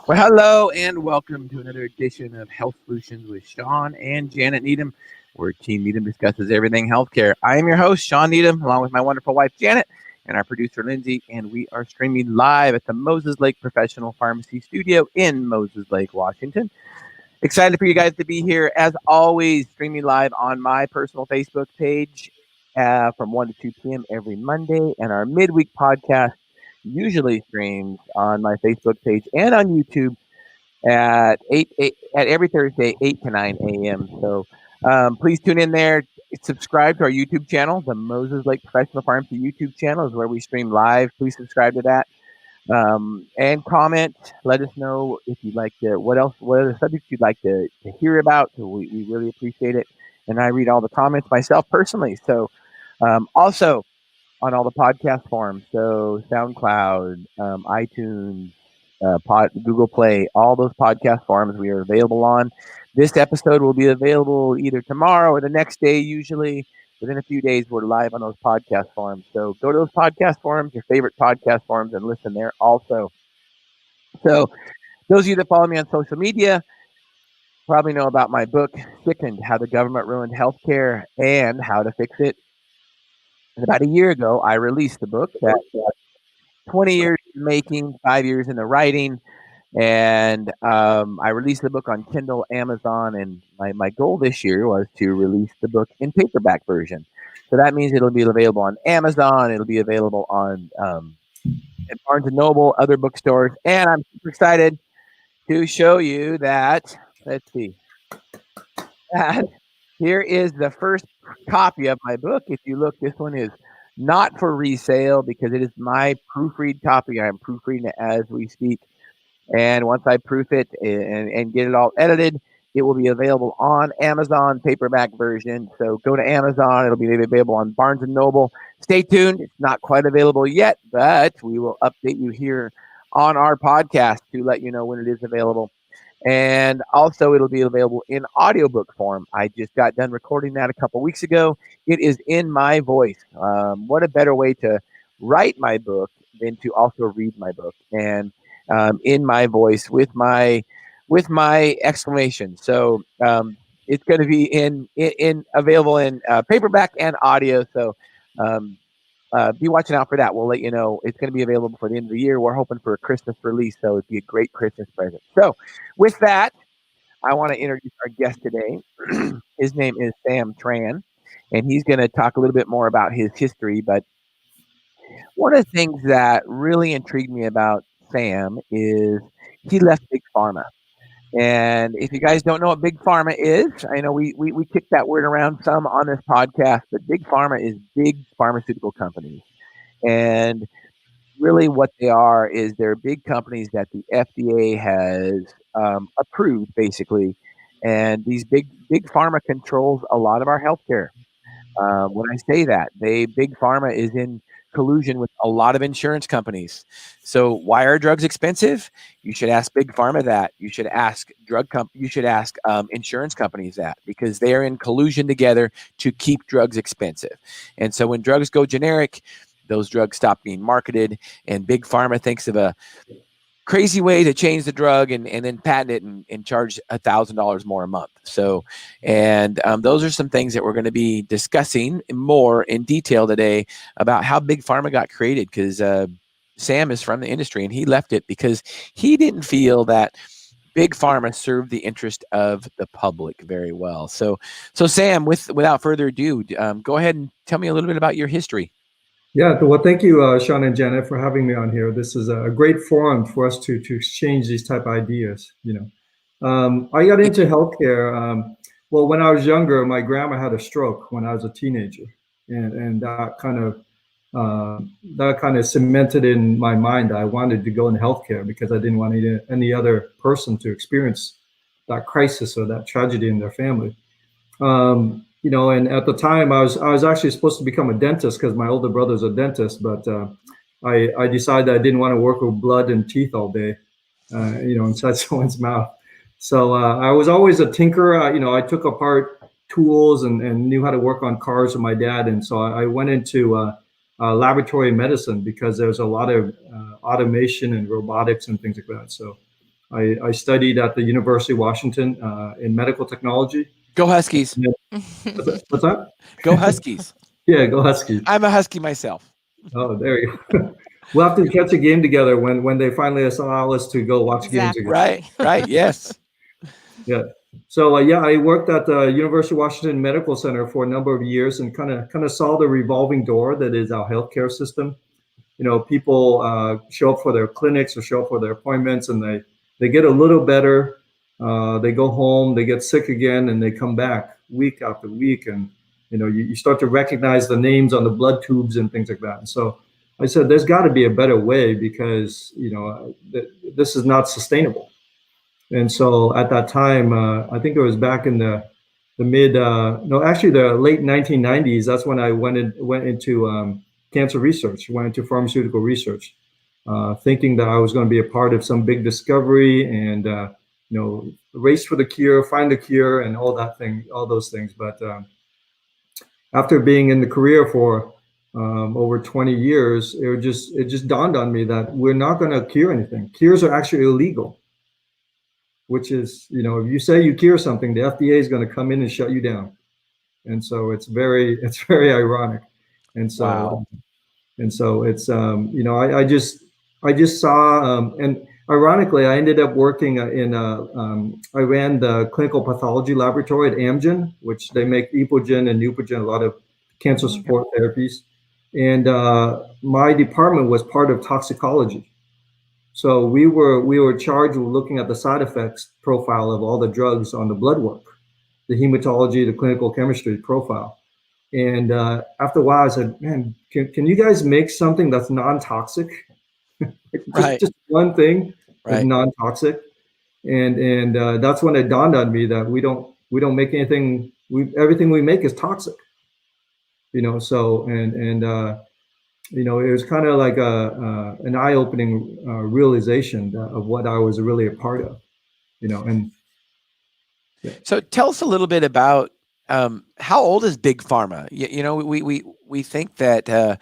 Well, hello and welcome to another edition of Health Solutions with Shawn and Janet Needham, where Team Needham discusses everything healthcare. I am your host, Shawn Needham, along with my wonderful wife, Janet, and our producer, Lindsay, and we are streaming live at the Moses Lake Professional Pharmacy Studio in Moses Lake, Washington. Excited for you guys to be here, as always, streaming live on my personal Facebook page from 1 to 2 p.m. every Monday, and our midweek podcast usually streams on my Facebook page and on YouTube at at every Thursday, 8 to 9 a.m. So please tune in there. Subscribe to our YouTube channel, the Moses Lake Professional Pharmacy YouTube channel is where we stream live. Please subscribe to that. And comment. Let us know if you'd like to, what other subjects you'd like to hear about. We really appreciate it. And I read all the comments myself personally. So also on all the podcast forums, so SoundCloud, iTunes, Google Play, all those podcast forums we are available on. This episode will be available either tomorrow or the next day, usually. Within a few days, we're live on those podcast forums. So go to those podcast forums, your favorite podcast forums, and listen there also. So those of you that follow me on social media probably know about my book, Sickened, How the Government Ruined Healthcare and How to Fix It. And about a year ago, I released the book that 20 years in the making, 5 years in the writing. And I released the book on Kindle, Amazon, and my goal this year was to release the book in paperback version. So that means it'll be available on Amazon. It'll be available on at Barnes & Noble, other bookstores. And I'm super excited to show you that, let's see, that here is the first copy of my book. If you look, this one is not for resale because it is my proofread copy. I'm proofreading it as we speak. And once I proof it and get it all edited, it will be available on Amazon, paperback version. So go to Amazon. It'll be available on Barnes & Noble. Stay tuned. It's not quite available yet, but we will update you here on our podcast to let you know when it is available. And also, it'll be available in audiobook form. I just got done recording that a couple weeks ago. It is in my voice. What a better way to write my book than to also read my book. And in my voice with my exclamation. So it's going to be in available in paperback and audio. So be watching out for that. We'll let you know. It's going to be available for the end of the year. We're hoping for a Christmas release, so it'd be a great Christmas present. So with that, I want to introduce our guest today. His name is Sam Tran, and he's going to talk a little bit more about his history. But one of the things that really intrigued me about Sam is he left Big Pharma. And if you guys don't know what Big Pharma is, I know we kick that word around some on this podcast, but Big Pharma is big pharmaceutical companies. And really what they are is they're big companies that the FDA has approved, basically. And these big Pharma controls a lot of our healthcare. When I say that, Big Pharma is in collusion with a lot of insurance companies. So why are drugs expensive? You should ask Big Pharma that. You should ask insurance companies that, because they are in collusion together to keep drugs expensive. And so when drugs go generic, those drugs stop being marketed, and Big Pharma thinks of a crazy way to change the drug and then patent it and charge $1,000 more a month. So, and those are some things that we're going to be discussing more in detail today about how Big Pharma got created, because Sam is from the industry and he left it because he didn't feel that Big Pharma served the interest of the public very well. So Sam, without further ado, go ahead and tell me a little bit about your history. Yeah, well, thank you, Shawn and Janet, for having me on here. This is a great forum for us to exchange these type of ideas. I got into healthcare. Well, when I was younger, my grandma had a stroke when I was a teenager, and that kind of cemented in my mind that I wanted to go in healthcare because I didn't want any other person to experience that crisis or that tragedy in their family. And at the time I was actually supposed to become a dentist because my older brother's a dentist, but I decided I didn't want to work with blood and teeth all day, inside someone's mouth. So I was always a tinkerer. I took apart tools and knew how to work on cars with my dad. And so I went into laboratory medicine because there's a lot of automation and robotics and things like that. So I studied at the University of Washington in medical technology. Go Huskies. What's that? Go Huskies. Yeah, go Huskies. I'm a Husky myself. Oh, there you go. We'll have to catch a game together when they finally allow us to go watch games again. Right. Yes. Yeah. So yeah, I worked at the University of Washington Medical Center for a number of years and kind of saw the revolving door that is our healthcare system. People show up for their clinics or show up for their appointments, and they get a little better. They go home, they get sick again, and they come back week after week. And you start to recognize the names on the blood tubes and things like that. And so I said, there's got to be a better way, because this is not sustainable. And so at that time, I think it was back in the late 1990s. That's when I went into cancer research, went into pharmaceutical research, thinking that I was going to be a part of some big discovery and race for the cure, find the cure, and all those things. But after being in the career for over 20 years, it just dawned on me that we're not going to cure anything. Cures are actually illegal. Which is, if you say you cure something, the FDA is going to come in and shut you down. And so it's very ironic. And so, wow. It's, I just saw, and ironically, I ended up working I ran the clinical pathology laboratory at Amgen, which they make Epogen and Neupogen, a lot of cancer support therapies. And my department was part of toxicology. So we were charged with looking at the side effects profile of all the drugs on the blood work, the hematology, the clinical chemistry profile. And after a while, I said, man, can you guys make something that's non-toxic? Just one thing that's non-toxic. And that's when it dawned on me that we don't make anything. Everything we make is toxic. So it was kind of like an eye-opening realization of what I was really a part of, and. Yeah. So tell us a little bit about how old is Big Pharma? We think that,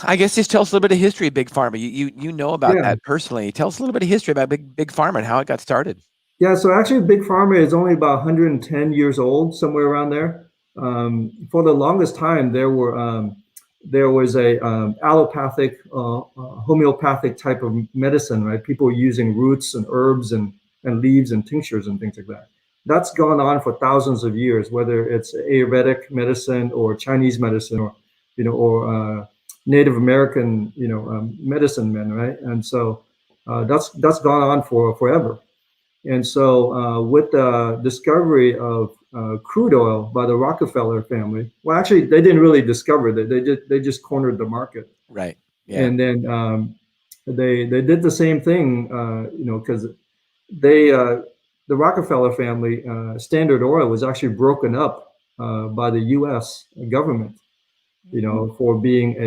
I guess just tell us a little bit of history of Big Pharma. You know about that personally. Tell us a little bit of history about Big Pharma and how it got started. Yeah, so actually Big Pharma is only about 110 years old, somewhere around there. For the longest time, there was a allopathic, homeopathic type of medicine, right? People using roots and herbs and leaves and tinctures and things like that. That's gone on for thousands of years, whether it's Ayurvedic medicine or Chinese medicine or Native American, medicine men, right? And so that's gone on for forever. And so with the discovery of crude oil by the Rockefeller family, well, actually, they didn't really discover that. They just cornered the market. Right. Yeah. And then they did the same thing, because the Rockefeller family, Standard Oil was actually broken up by the U.S. government, for being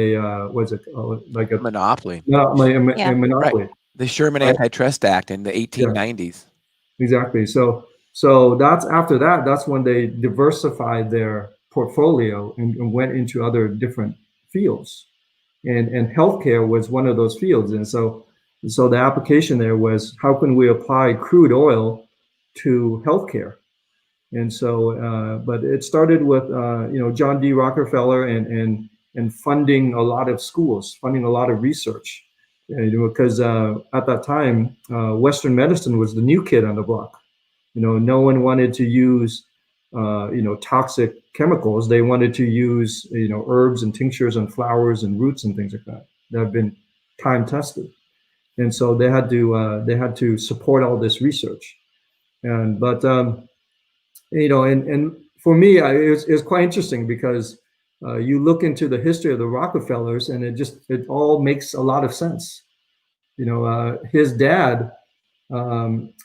like a monopoly. A monopoly. Right. The Sherman Antitrust Act in the 1890s. Yeah. Exactly. So that's after that. That's when they diversified their portfolio and went into other different fields, and healthcare was one of those fields. And so the application there was, how can we apply crude oil to healthcare? And so, but it started with John D. Rockefeller and funding a lot of schools, funding a lot of research. Because at that time, Western medicine was the new kid on the block. No one wanted to use, toxic chemicals. They wanted to use, herbs and tinctures and flowers and roots and things like that have been time tested. And so they had to support all this research. But for me, it's quite interesting, because you look into the history of the Rockefellers, and it all makes a lot of sense. His dad,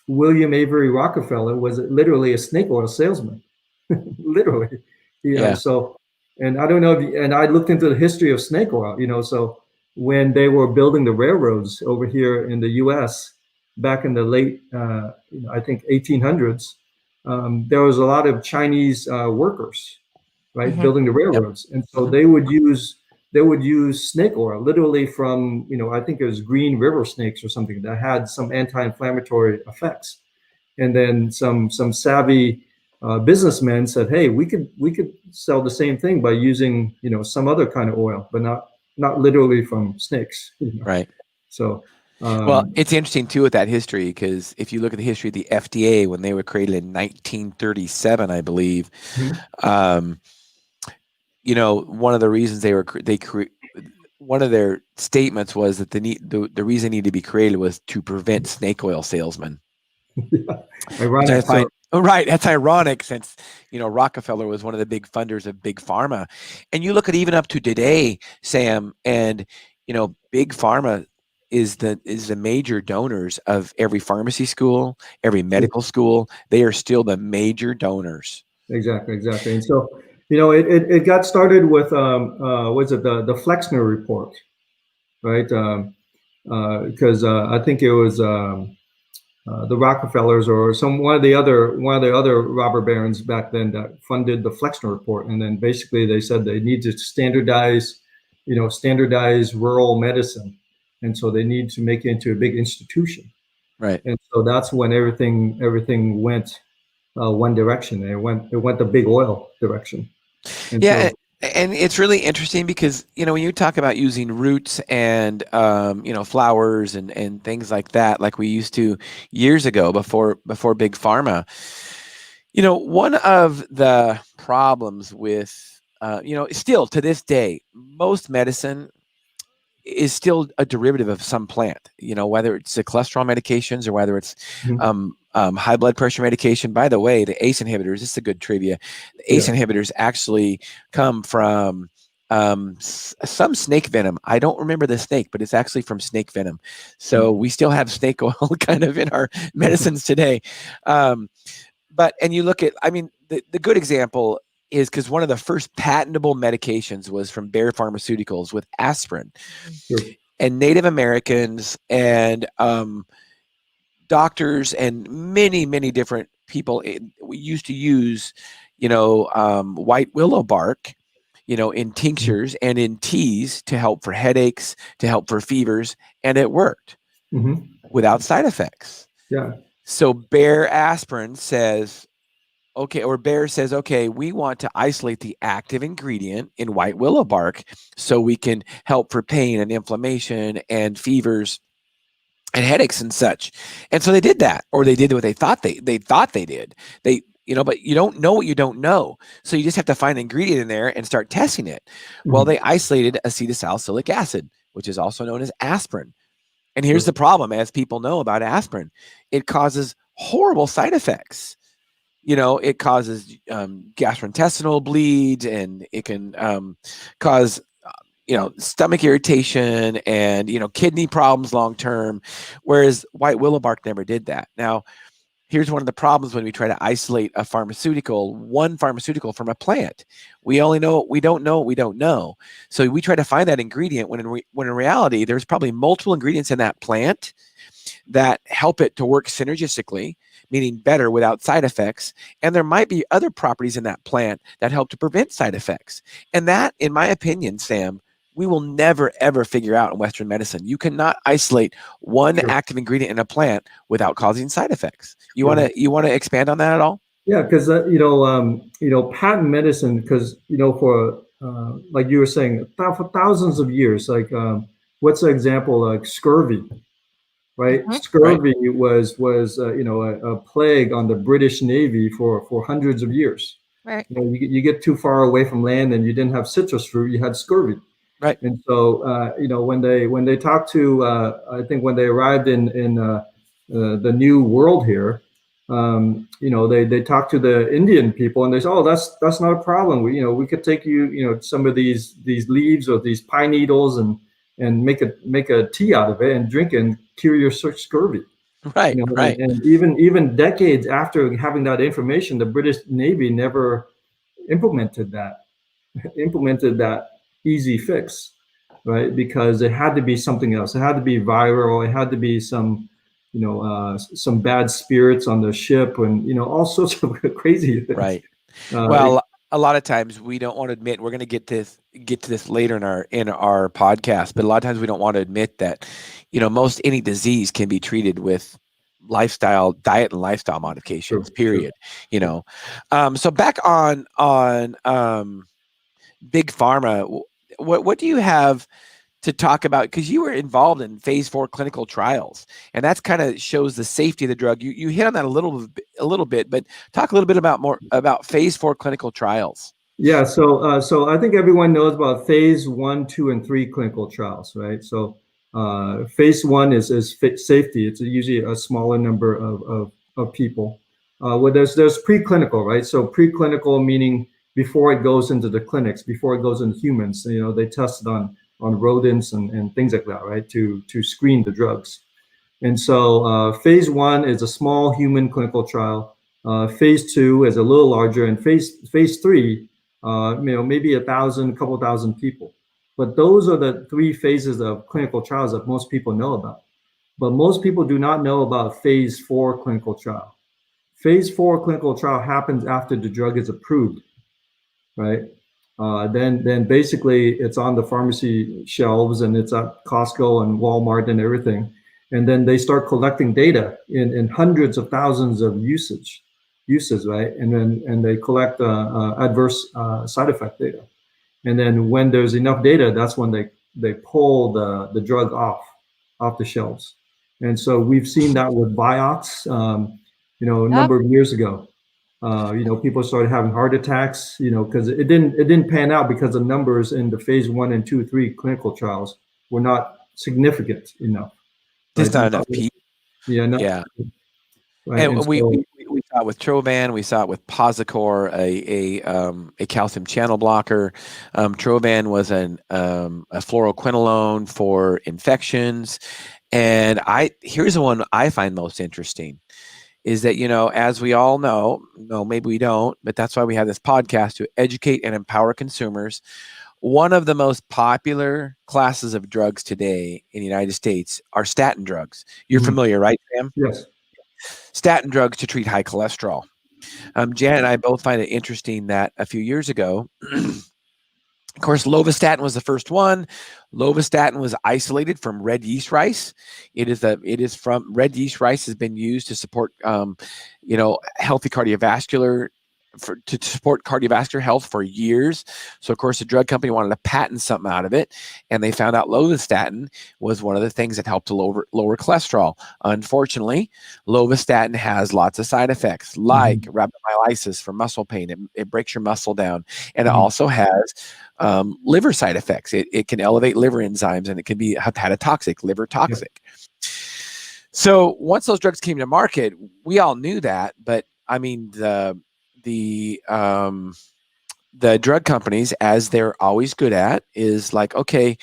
William Avery Rockefeller, was literally a snake oil salesman, literally. So, and I don't know and I looked into the history of snake oil. So when they were building the railroads over here in the U.S. back in the late, I think 1800s, there was a lot of Chinese workers, right, building the railroads, and so they would use they would use snake oil, literally from, I think it was green river snakes or something that had some anti-inflammatory effects. And then some savvy businessmen said, "Hey, we could sell the same thing by using some other kind of oil, but not literally from snakes." Right. So, Well, it's interesting too with that history, because if you look at the history of the FDA when they were created in 1937, I believe, mhm. one of the reasons one of their statements was that the reason it needed to be created was to prevent snake oil salesmen. Yeah. Which I Ironic. find right. That's ironic, since Rockefeller was one of the big funders of big pharma, and you look at even up to today, Sam, and big pharma is the major donors of every pharmacy school, every medical school. They are still the major donors. Exactly. And so, it got started with was it the Flexner report, right? Because I think it was the Rockefellers or one of the other robber barons back then that funded the Flexner report, and then basically they said they need to standardize rural medicine, and so they need to make it into a big institution, Right. and so that's when everything went one direction. It went the big oil direction, and Yeah, so and it's really interesting because when you talk about using roots and flowers and things like that, like we used to years ago before big pharma, one of the problems with still to this day, most medicine is still a derivative of some plant, whether it's the cholesterol medications or whether it's high blood pressure medication. By the way, the ACE inhibitors, this is a good trivia. The ACE inhibitors actually come from some snake venom. I don't remember the snake, but it's actually from snake venom. So we still have snake oil kind of in our medicines today. And you look at, the good example is because one of the first patentable medications was from Bayer Pharmaceuticals with aspirin. Sure. And Native Americans and doctors and many, many different people we used to use, white willow bark, in tinctures and in teas to help for headaches, to help for fevers, and it worked without side effects. Yeah. So Bayer aspirin says, Bayer says, okay, we want to isolate the active ingredient in white willow bark so we can help for pain and inflammation and fevers and headaches and such. And so they did that, or they did what they thought they did. But you don't know what you don't know. So you just have to find an ingredient in there and start testing it. Well, they isolated acetylsalicylic acid, which is also known as aspirin. And here's the problem, as people know about aspirin, it causes horrible side effects. It causes gastrointestinal bleeds, and it can cause stomach irritation and kidney problems long term, whereas white willow bark never did that. Now, here's one of the problems when we try to isolate one pharmaceutical from a plant. We only know what we don't know what we don't know. So we try to find that ingredient when in reality there's probably multiple ingredients in that plant that help it to work synergistically, meaning better without side effects. And there might be other properties in that plant that help to prevent side effects. And that, in my opinion, Sam, we will never, ever figure out in Western medicine. You cannot isolate one active ingredient in a plant without causing side effects. You want to expand on that at all? Yeah, because patent medicine, because for like you were saying, for thousands of years, like what's the example, like scurvy, right? Scurvy was a plague on the British Navy for hundreds of years. Right. You get too far away from land and you didn't have citrus fruit, you had scurvy. Right. And so when they talked to I think when they arrived in the New World here, they talked to the Indian people and they said, oh, that's not a problem. We could take some of these leaves or these pine needles and make a tea out of it and drink it and cure your scurvy. Right. And even decades after having that information, the British Navy never implemented that easy fix, right? Because it had to be something else. It had to be viral. It had to be some bad spirits on the ship and all sorts of crazy things. Right. Well, a lot of times we don't want to admit, we're going to get to this later in our podcast, but a lot of times we don't want to admit that, most any disease can be treated with diet and lifestyle modifications, period. So back on big pharma, what do you have to talk about, because you were involved in phase 4 clinical trials, and that's kind of shows the safety of the drug. You hit on that a little bit, but talk a little bit about phase 4 clinical trials. Yeah, so I think everyone knows about phase 1, 2, and 3 clinical trials, right? So phase 1 is safety. It's usually a smaller number of people. Well, there's preclinical, right? So preclinical meaning before it goes into the clinics, before it goes into humans. They test it on rodents and things like that, right? To screen the drugs. And so phase 1 is a small human clinical trial. Phase 2 is a little larger, and phase 3, maybe 1,000, a couple thousand people. But those are the 3 phases of clinical trials that most people know about. But most people do not know about phase 4 clinical trial. Phase 4 clinical trial happens after the drug is approved, right? Then basically it's on the pharmacy shelves, and it's at Costco and Walmart and everything. And then they start collecting data in hundreds of thousands of uses, right? And they collect adverse side effect data. And then when there's enough data, that's when they pull the drug off the shelves. And so we've seen that with Vioxx, a number of years ago. People started having heart attacks, because it didn't pan out because the numbers in the phase 1 and 2, 3 clinical trials were not significant enough. Just not enough people. Yeah. Right. And we saw it with Trovan. We saw it with Posicor, a calcium channel blocker. Trovan was a fluoroquinolone for infections. And here's the one I find most interesting, is that, as we all know, maybe we don't, but that's why we have this podcast, to educate and empower consumers. One of the most popular classes of drugs today in the United States are statin drugs. You're familiar, right, Sam? Yes. Statin drugs to treat high cholesterol. Janet and I both find it interesting that a few years ago, of course, lovastatin was the first one. Lovastatin was isolated from red yeast rice. It is from red yeast rice has been used to support, healthy cardiovascular, to support cardiovascular health for years. So, of course, the drug company wanted to patent something out of it, and they found out lovastatin was one of the things that helped to lower cholesterol. Unfortunately, lovastatin has lots of side effects, like rhabdomyolysis for muscle pain. It breaks your muscle down, and it also has liver side effects. It can elevate liver enzymes, and it can be hepatotoxic, liver toxic. So once those drugs came to market, we all knew that, but I mean, the drug companies, as they're always good at, is like, okay,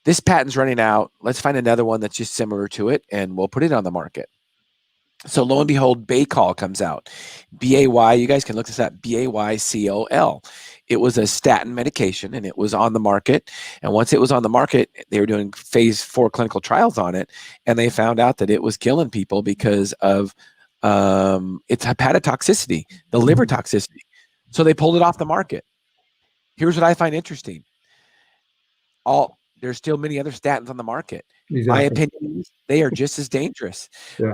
this patent's running out. Let's find another one that's just similar to it, and we'll put it on the market. So lo and behold, Baycol comes out. B-A-Y, you guys can look this up, B-A-Y-C-O-L. It was a statin medication, and it was on the market. And once it was on the market, they were doing phase 4 clinical trials on it, and they found out that it was killing people because of its hepatotoxicity, the liver toxicity. So they pulled it off the market. Here's what I find interesting. There's still many other statins on the market. Exactly. My opinion is they are just as dangerous.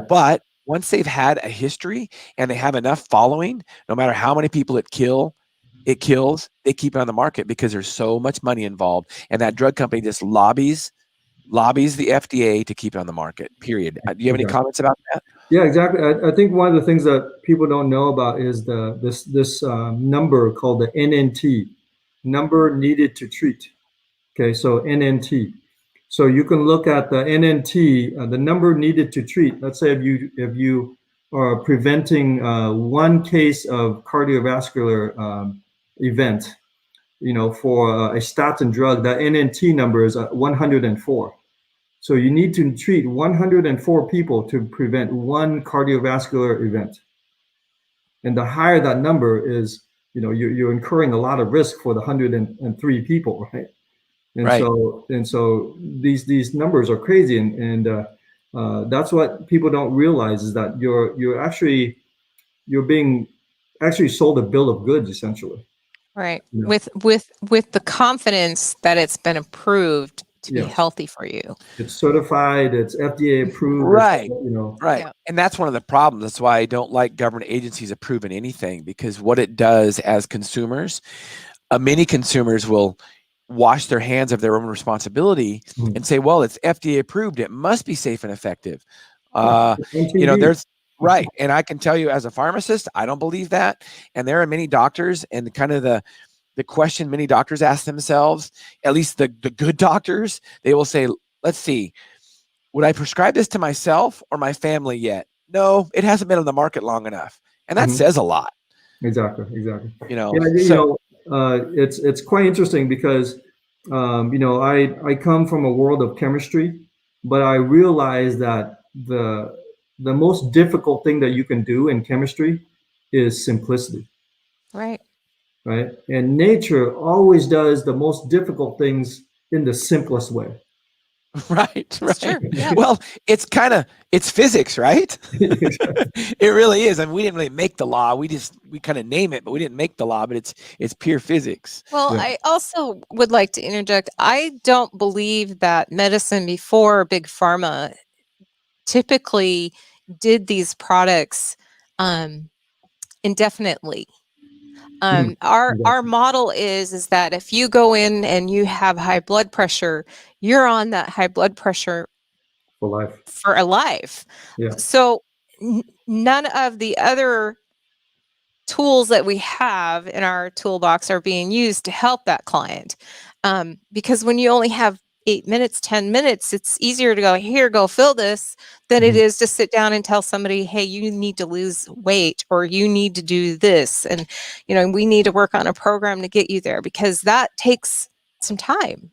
But once they've had a history and they have enough following, no matter how many people it kills, they keep it on the market because there's so much money involved. And that drug company just lobbies the FDA to keep it on the market, period. Do you have any comments about that? Yeah, exactly. I think one of the things that people don't know about is this number called the NNT, number needed to treat. Okay, so NNT. So you can look at the NNT, the number needed to treat. Let's say if you are preventing one case of cardiovascular event, for a statin drug, that NNT number is 104. So you need to treat 104 people to prevent one cardiovascular event. And the higher that number is, you're incurring a lot of risk for the 103 people, right? And so these numbers are crazy, and that's what people don't realize, is that you're being sold a bill of goods, essentially. Right. You know? With the confidence that it's been approved to be Yes. healthy for you. It's certified, it's FDA approved. Right. It's, you know. Right. Yeah. And that's one of the problems. That's why I don't like government agencies approving anything, because what it does as consumers, many consumers will wash their hands of their own responsibility and say, well, it's FDA approved, it must be safe and effective. On You know, TV. there's right. And I can tell you as a pharmacist, I don't believe that. And there are many doctors, and kind of the question many doctors ask themselves, at least the good doctors, they will say, let's see, would I prescribe this to myself or my family yet? No, it hasn't been on the market long enough. And that says a lot. Exactly. You know, Yeah, so it's quite interesting because you know, I come from a world of chemistry, but I realize that the most difficult thing that you can do in chemistry is simplicity, Right. right? And nature always does the most difficult things in the simplest way. It's right. true. Yeah. Well, it's physics, right? It really is. I mean, we didn't really make the law. We kind of name it, but we didn't make the law, but it's pure physics. Well, Yeah. I also would like to interject. I don't believe that medicine before Big Pharma typically did these products indefinitely. Our model is that if you go in and you have high blood pressure, you're on that high blood pressure For life. for a life. Yeah. So none of the other tools that we have in our toolbox are being used to help that client. Because when you only have 8 minutes, 10 minutes, it's easier to go, here, go fill this, than it is to sit down and tell somebody, hey, you need to lose weight, or you need to do this. And, you know, we need to work on a program to get you there, because that takes some time.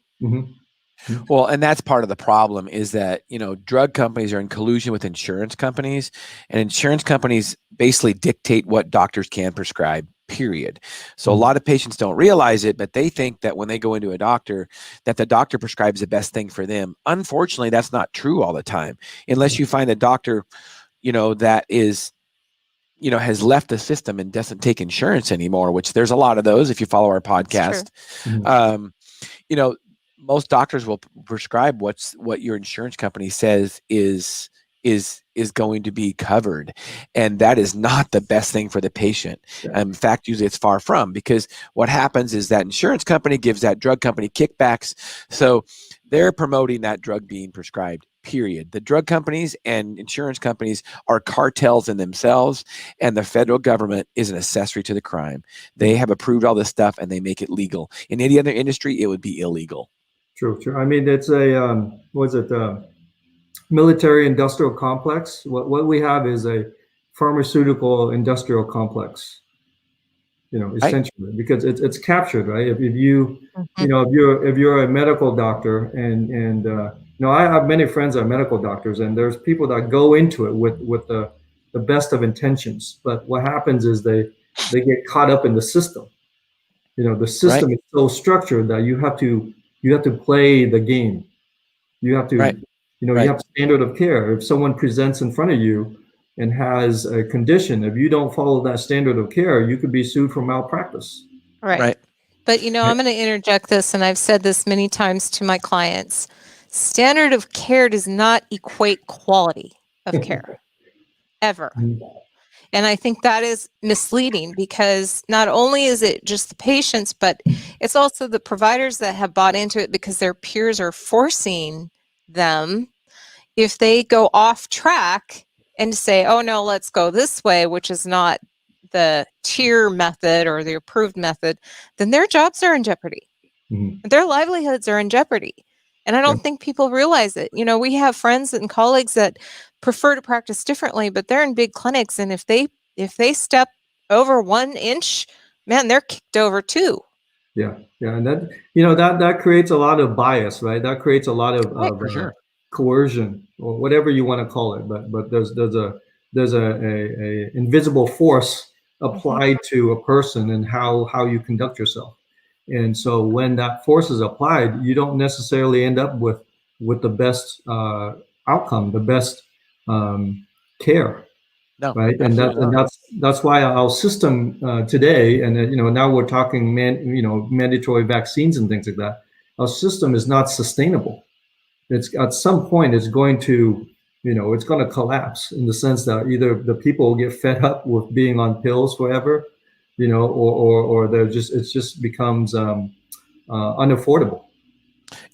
Well, and that's part of the problem, is that, you know, drug companies are in collusion with insurance companies, and insurance companies basically dictate what doctors can prescribe, period. So a lot of patients don't realize it, but they think that when they go into a doctor, that the doctor prescribes the best thing for them. Unfortunately, that's not true all the time, unless you find a doctor, you know, that is, you know, has left the system and doesn't take insurance anymore, which there's a lot of those if you follow our podcast. You know, most doctors will prescribe what your insurance company says is going to be covered, and that is not the best thing for the patient. In fact, usually it's far from, because what happens is that insurance company gives that drug company kickbacks, so they're promoting that drug being prescribed, period. The drug companies and insurance companies are cartels in themselves, and the federal government is an accessory to the crime. They have approved all this stuff, and they make it legal. In any other industry, it would be illegal. True. I mean, it's a military industrial complex. What we have is a pharmaceutical industrial complex. You know, essentially, because it's captured, right? If you you know, if you're a medical doctor, and you know, I have many friends that are medical doctors, and there's people that go into it with the best of intentions, but what happens is they get caught up in the system. You know, the system is so structured that you have to play the game. You have to, you know, you have standard of care. If someone presents in front of you and has a condition, if you don't follow that standard of care, you could be sued for malpractice. Right. But, you know, I'm going to interject this, and I've said this many times to my clients. Standard of care does not equate quality of care, ever. And I think that is misleading, because not only is it just the patients, but it's also the providers that have bought into it because their peers are forcing them. If they go off track and say, oh, no, let's go this way, which is not the tier method or the approved method, then their jobs are in jeopardy. Their livelihoods are in jeopardy. And I don't think people realize it. You know, we have friends and colleagues that prefer to practice differently, but they're in big clinics. And if they step over 1 inch, man, they're kicked over too. Yeah. And that, you know, that creates a lot of bias, right? That creates a lot of coercion, or whatever you want to call it. But there's a invisible force applied to a person and how you conduct yourself. And so when that force is applied, you don't necessarily end up with the best outcome, the best care. No, right? And absolutely not. that's why our system today, and now we're talking mandatory vaccines and things like that. Our system is not sustainable. It's at some point it's going to it's going to collapse in the sense that either the people will get fed up with being on pills forever, or they're just it just becomes unaffordable.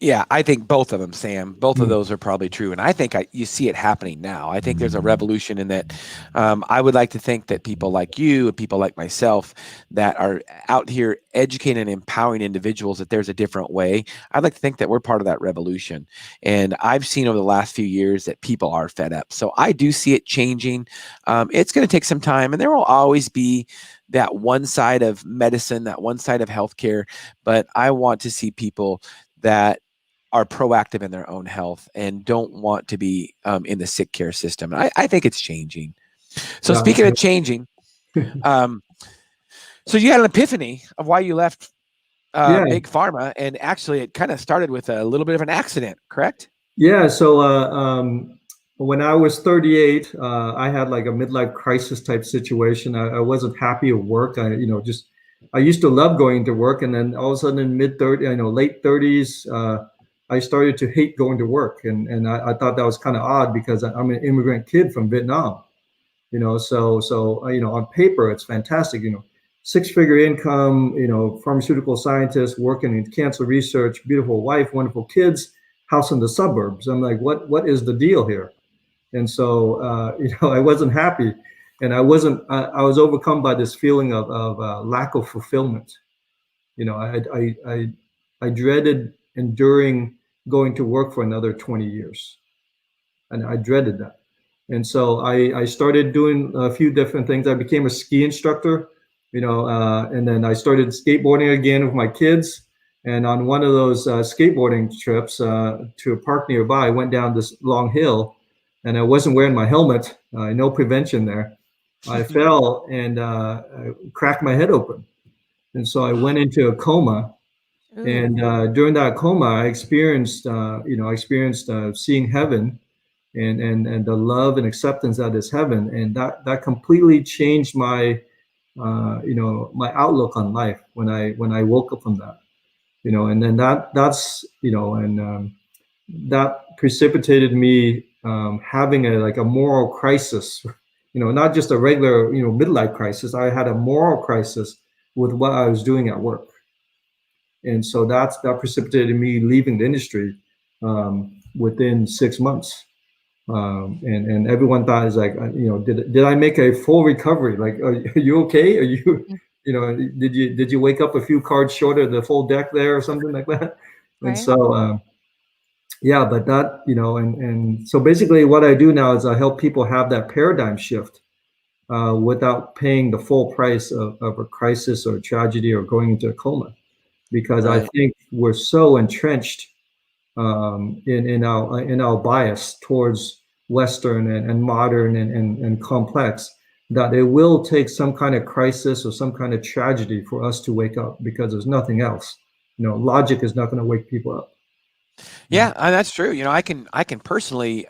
Yeah, I think both of them, Sam. Both of Mm. those are probably true, and I think you see it happening now. I think there's a revolution in that. I would like to think that people like you and people like myself that are out here educating and empowering individuals that there's a different way. I'd like to think that we're part of that revolution, and I've seen over the last few years that people are fed up. So I do see it changing. It's going to take some time, and there will always be that one side of medicine, that one side of healthcare. But I want to see people that are proactive in their own health and don't want to be in the sick care system. I think it's changing. So Yeah. speaking of changing, so you had an epiphany of why you left Yeah. Big Pharma, and actually it kind of started with a little bit of an accident, correct? Yeah. So when I was 38, I had like a midlife crisis type situation. I wasn't happy at work. I used to love going to work, and then all of a sudden in late 30s, I started to hate going to work, and I thought that was kind of odd because I'm an immigrant kid from Vietnam. On paper it's fantastic. 6-figure income. Pharmaceutical scientist working in cancer research, beautiful wife, wonderful kids, house in the suburbs. I'm like, what is the deal here? And so I wasn't happy, and I was overcome by this feeling of lack of fulfillment. I dreaded enduring going to work for another 20 years, and I dreaded that. And so I started doing a few different things. I became a ski instructor, and then I started skateboarding again with my kids. And on one of those skateboarding trips to a park nearby, I went down this long hill, and I wasn't wearing my helmet. No prevention there. I fell and I cracked my head open, and so I went into a coma. Ooh. And during that coma, I experienced seeing heaven, and the love and acceptance that is heaven, and that completely changed my my outlook on life when I woke up from that. And then that's and that precipitated me having a moral crisis. Not just a regular midlife crisis. I had a moral crisis with what I was doing at work, and so that precipitated me leaving the industry within 6 months. And everyone thought, is like, did I make a full recovery? Like, are you okay? Are you, did you wake up a few cards short of the full deck there or something like that? And Right. so, yeah, but that, and so basically what I do now is I help people have that paradigm shift without paying the full price of a crisis or a tragedy or going into a coma, because I Right. think we're so entrenched in our bias towards Western and modern and complex, that it will take some kind of crisis or some kind of tragedy for us to wake up, because there's nothing else. Logic is not going to wake people up. Yeah, that's true. I can personally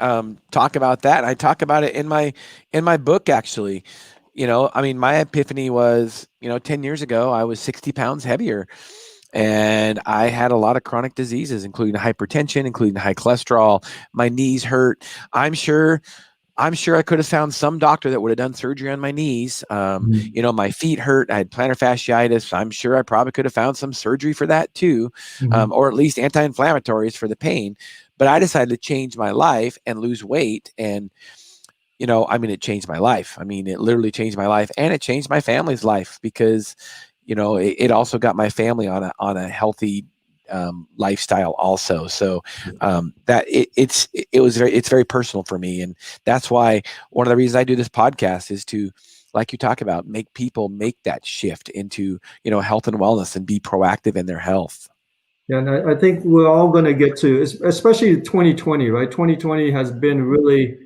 talk about that. I talk about it in my book, actually. My epiphany was, 10 years ago, I was 60 pounds heavier, and I had a lot of chronic diseases, including hypertension, including high cholesterol. My knees hurt. I'm sure I could have found some doctor that would have done surgery on my knees. My feet hurt. I had plantar fasciitis. I'm sure I probably could have found some surgery for that too, or at least anti-inflammatories for the pain. But I decided to change my life and lose weight. And, it changed my life. It literally changed my life, and it changed my family's life, because, it also got my family on a healthy lifestyle also. So it's very personal for me, and that's why one of the reasons I do this podcast is to, like you talk about, make people make that shift into health and wellness and be proactive in their health. Yeah, and I think we're all going to get to, especially 2020, right? 2020 has been really,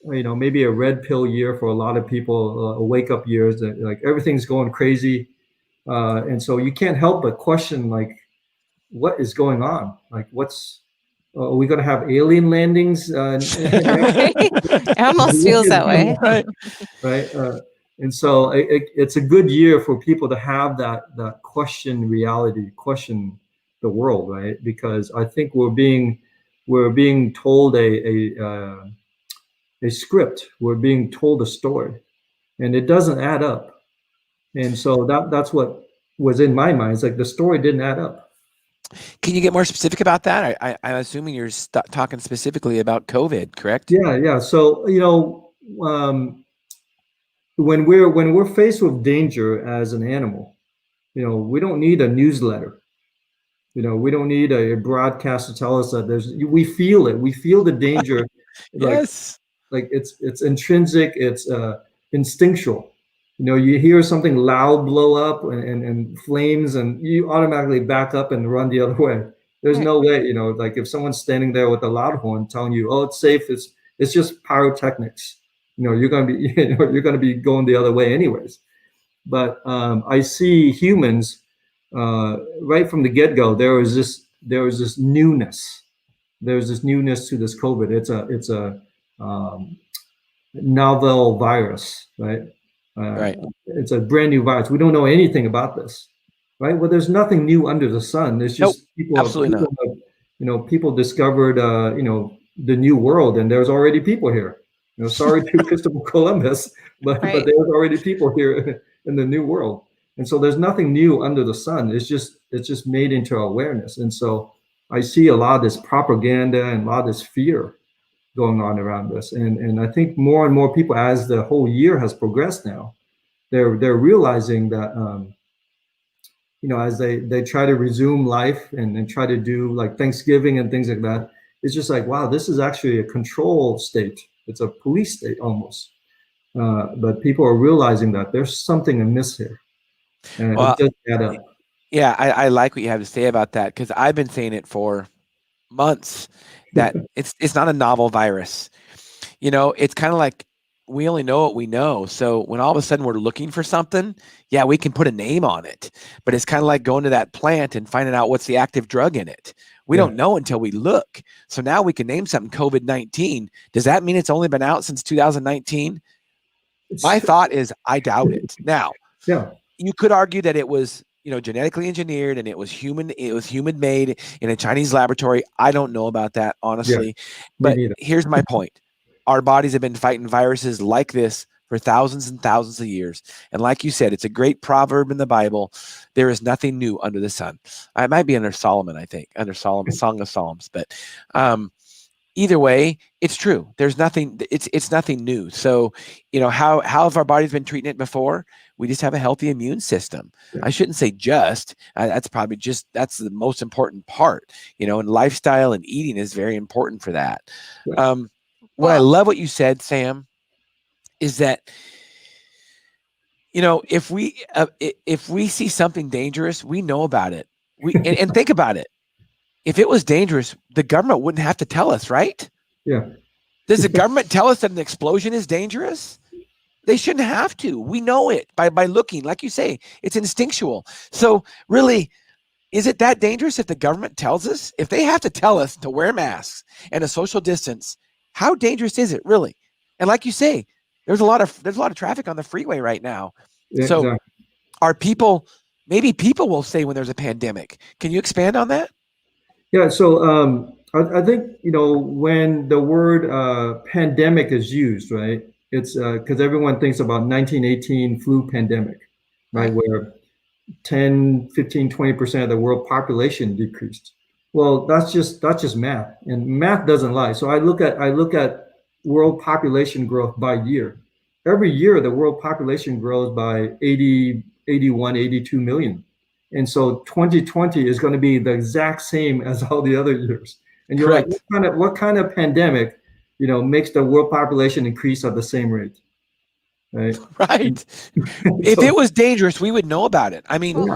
maybe a red pill year for a lot of people, a wake up years that like everything's going crazy, and so you can't help but question, like, what is going on? Like, what's are we going to have alien landings? Right? It almost feels that way. Right. Right. And so it's a good year for people to have that question reality, question the world, right? Because I think we're being told a script. We're being told a story, and it doesn't add up. And so that's what was in my mind. It's like the story didn't add up. Can you get more specific about that? I'm assuming you're talking specifically about COVID, correct? Yeah. So when we're faced with danger as an animal, we don't need a newsletter. We don't need a broadcast to tell us that we feel it. We feel the danger, like Yes. it's intrinsic, it's instinctual. You hear something loud blow up and flames, and you automatically back up and run the other way. There's Right. no way, like if someone's standing there with a loud horn telling you, "Oh, it's safe," it's just pyrotechnics. You're gonna be you're gonna be going the other way anyways. But I see humans right from the get-go. There was this newness. There's this newness to this COVID. It's a novel virus, right? Right. It's a brand new virus. We don't know anything about this, right? Well, there's nothing new under the sun. There's just absolutely not. People discovered, the new world, and there's already people here. Sorry to Christopher Columbus, but Right. there's already people here in the new world, and so there's nothing new under the sun. It's just made into awareness, and so I see a lot of this propaganda and a lot of this fear going on around this, and I think more and more people, as the whole year has progressed now, they're realizing that as they try to resume life and try to do like Thanksgiving and things like that, it's just like, wow, this is actually a control state. It's a police state almost. But people are realizing that there's something amiss here, and Well, it doesn't add up. Yeah, I like what you have to say about that, because I've been saying it for months that it's not a novel virus. It's kind of like we only know what we know. So when all of a sudden we're looking for something, yeah, we can put a name on it. But it's kind of like going to that plant and finding out what's the active drug in it. We don't know until we look. So now we can name something COVID-19. Does that mean it's only been out since 2019? My thought is I doubt it. Now, Yeah. you could argue that it was, genetically engineered and it was human made in a Chinese laboratory. I don't know about that, honestly. But here's my point. Our bodies have been fighting viruses like this for thousands and thousands of years. And like you said, it's a great proverb in the Bible. There is nothing new under the sun. It might be under Solomon, I think, under Solomon, Song of Psalms. But either way, it's true. There's nothing, it's nothing new. So, how have our bodies been treating it before? We just have a healthy immune system. Yeah. I shouldn't say just, that's probably that's the most important part, and lifestyle and eating is very important for that. Yeah. I love what you said, Sam, is that, if we see something dangerous, we know about it. And think about it. If it was dangerous, the government wouldn't have to tell us, right? Yeah. Does the government tell us that an explosion is dangerous? They shouldn't have to. We know it by looking. Like you say, it's instinctual. So really, is it that dangerous if the government tells us? If they have to tell us to wear masks and a social distance, how dangerous is it really? And like you say, there's a lot of traffic on the freeway right now. Yeah, so exactly. Maybe people will say when there's a pandemic. Can you expand on that? Yeah, so I think, when the word pandemic is used, right, it's because everyone thinks about 1918 flu pandemic, right, where 10, 15, 20% of the world population decreased. Well, that's just math, and math doesn't lie. So I look at world population growth by year. Every year, the world population grows by 80, 81, 82 million. And so 2020 is going to be the exact same as all the other years. And you're Correct. Like, what kind of pandemic, makes the world population increase at the same rate? Right. Right. If it was dangerous, we would know about it. I mean,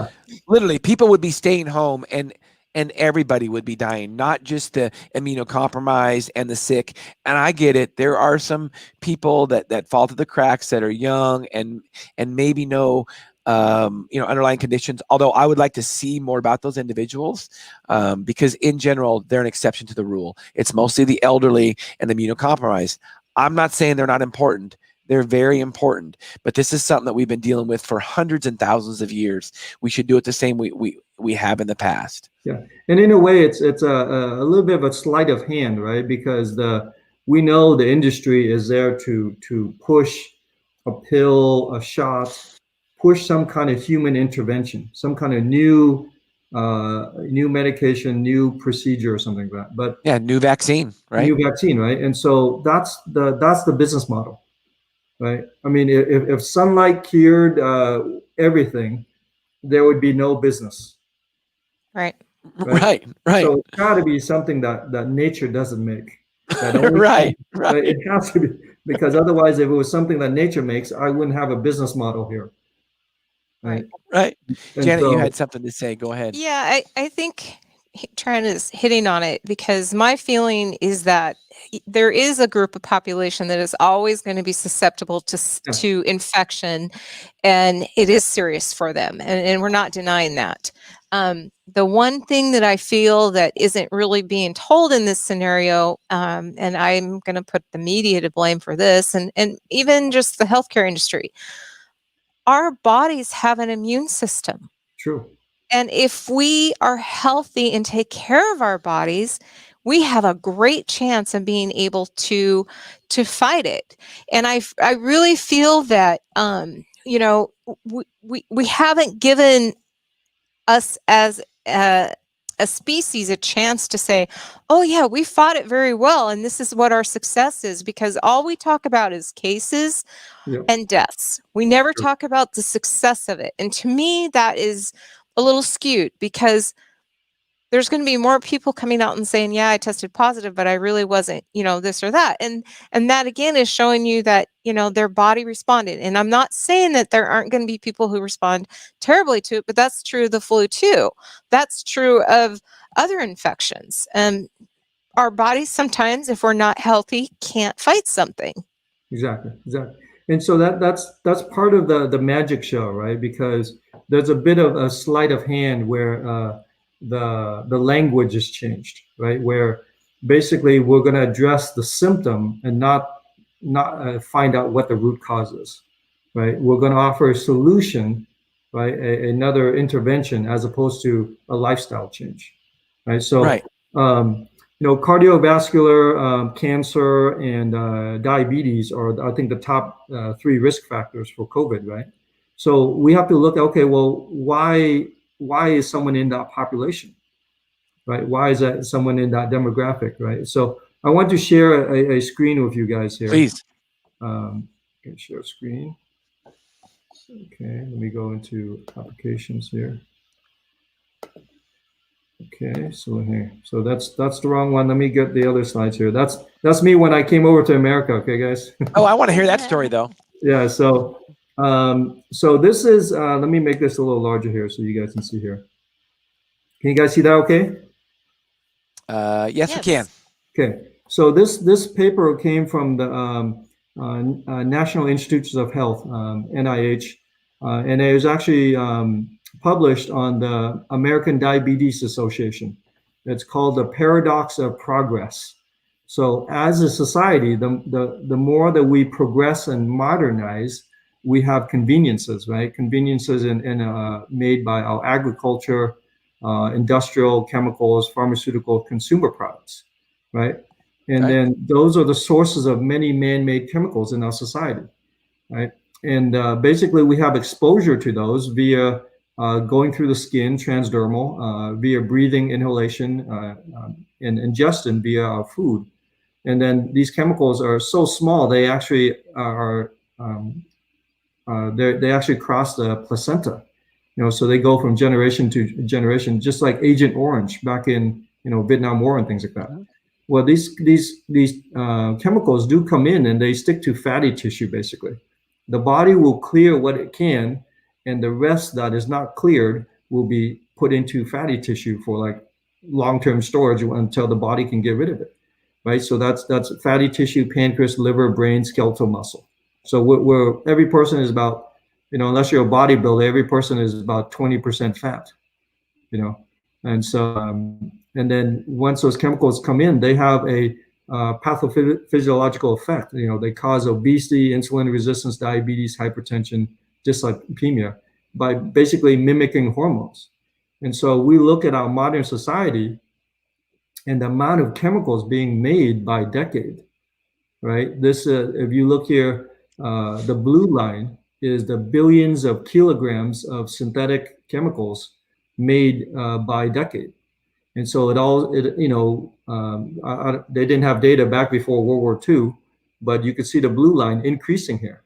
literally, people would be staying home and everybody would be dying, not just the immunocompromised and the sick. And I get it. There are some people that fall through the cracks that are young and maybe know underlying conditions. Although I would like to see more about those individuals, because in general, they're an exception to the rule. It's mostly the elderly and the immunocompromised. I'm not saying they're not important. They're very important, but this is something that we've been dealing with for hundreds and thousands of years. We should do it the same we have in the past. Yeah, and in a way, it's a little bit of a sleight of hand, right? Because we know the industry is there to push a pill, a shot, push some kind of human intervention, some kind of new medication, new procedure, or something like that. But yeah, new vaccine, right? New vaccine, right? And so that's the business model, right? I mean, if sunlight cured everything, there would be no business. Right. Right. So it's got to be something that nature doesn't make. Right. It has to be, because otherwise, if it was something that nature makes, I wouldn't have a business model here. Right. Janet, you had something to say. Go ahead. Yeah, I think Tran is hitting on it, because my feeling is that there is a group of population that is always going to be susceptible to infection, and it is serious for them, and we're not denying that. The one thing that I feel that isn't really being told in this scenario, and I'm going to put the media to blame for this, and even just the healthcare industry, our bodies have an immune system. True. And if we are healthy and take care of our bodies, we have a great chance of being able to fight it. And I really feel that we haven't given us as a species a chance to say, oh yeah, we fought it very well, and this is what our success is, because all we talk about is cases and deaths. We never talk about the success of it. And to me, that is a little skewed, because there's going to be more people coming out and saying, yeah, I tested positive, but I really wasn't, this or that. And that again is showing you that, their body responded. And I'm not saying that there aren't going to be people who respond terribly to it, but that's true of the flu too. That's true of other infections. Our bodies sometimes, if we're not healthy, can't fight something. Exactly. And so that's part of the magic show, right? Because there's a bit of a sleight of hand where the language is changed, right? Where basically we're going to address the symptom and not find out what the root cause is, right? We're going to offer a solution, right? Another intervention, as opposed to a lifestyle change, right? So, cardiovascular, cancer, and diabetes are, I think, the top 3 risk factors for COVID, right? So we have to look, okay, well, why is someone in that population, right? Why is that someone in that demographic, right? So I want to share a screen with you guys here. Please. Share screen. Okay, let me go into applications here. Okay, so here, so that's the wrong one. Let me get the other slides here. That's me when I came over to America. Okay, guys. Oh, I want to hear that story though. Yeah. So this is. Let me make this a little larger here so you guys can see here. Can you guys see that? Okay. Yes, we can. Okay. So this paper came from the National Institutes of Health, NIH, and it was actually published on the American Diabetes Association. It's called The Paradox of Progress. So as a society, the more that we progress and modernize, we have conveniences, right? Conveniences made by our agriculture, industrial chemicals, pharmaceutical, consumer products, right? And then those are the sources of many man-made chemicals in our society, right? And basically we have exposure to those via going through the skin, transdermal, via breathing, inhalation, and ingestion via our food. And then these chemicals are so small, they actually they actually cross the placenta, so they go from generation to generation, just like Agent Orange back in Vietnam War and things like that. Well, these chemicals do come in and they stick to fatty tissue. Basically, the body will clear what it can, and the rest that is not cleared will be put into fatty tissue for like long-term storage until the body can get rid of it, right? So that's fatty tissue, pancreas, liver, brain, skeletal muscle. So every person is about You know, unless you're a bodybuilder, every person is about 20% fat. You know, and so and then once those chemicals come in, they have a pathophysiological effect. You know, they cause obesity, insulin resistance, diabetes, hypertension, dyslipidemia by basically mimicking hormones. And so we look at our modern society and the amount of chemicals being made by decade, right? This, if you look here, the blue line is the billions of kilograms of synthetic chemicals made by decade. And so they didn't have data back before World War II, but you could see the blue line increasing here.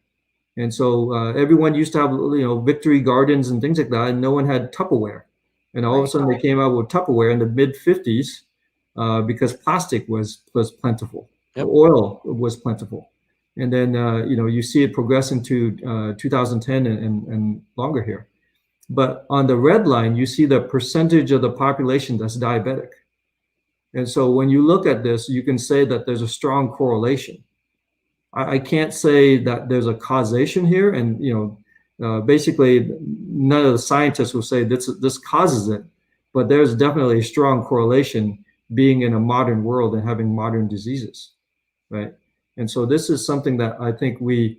And so everyone used to have, Victory Gardens and things like that, and no one had Tupperware. And all of a sudden they came out with Tupperware in the mid 50s because plastic was plentiful. Yep. Oil was plentiful. And then, you see it progressing to 2010 and longer here. But on the red line, you see the percentage of the population that's diabetic. And so when you look at this, you can say that there's a strong correlation. I can't say that there's a causation here. And, basically, none of the scientists will say this causes it. But there's definitely a strong correlation being in a modern world and having modern diseases, right? And so this is something that I think we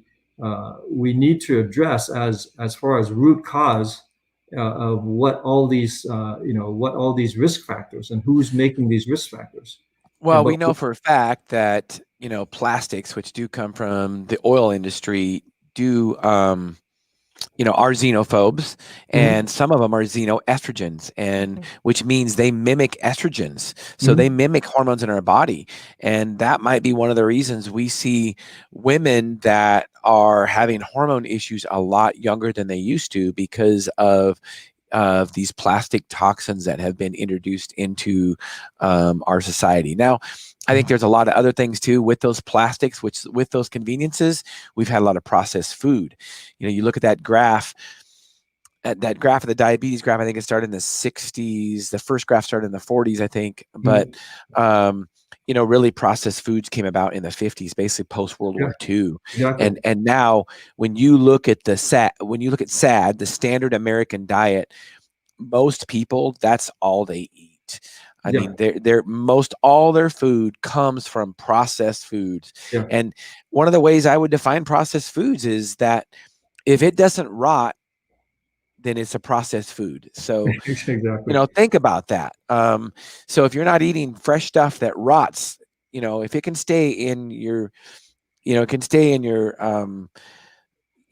need to address as far as root cause of what all these risk factors and who's making these risk factors. Well, we know for a fact that plastics, which do come from the oil industry, do are xenophobes, and some of them are xenoestrogens, and which means they mimic estrogens. So they mimic hormones in our body. And that might be one of the reasons we see women that are having hormone issues a lot younger than they used to because of these plastic toxins that have been introduced into our society. Now, I think there's a lot of other things too with those plastics, which with those conveniences, we've had a lot of processed food. You look at that graph, of the diabetes graph, I think it started in the 60s. The first graph started in the 40s, I think. But, really processed foods came about in the 50s, basically post World War II. Exactly. And now when you look at SAD, the standard American diet, most people, that's all they eat. I mean, most all their food comes from processed foods. Yeah. And one of the ways I would define processed foods is that if it doesn't rot, then it's a processed food. So, exactly. Think about that. So if you're not eating fresh stuff that rots, if it can stay in your,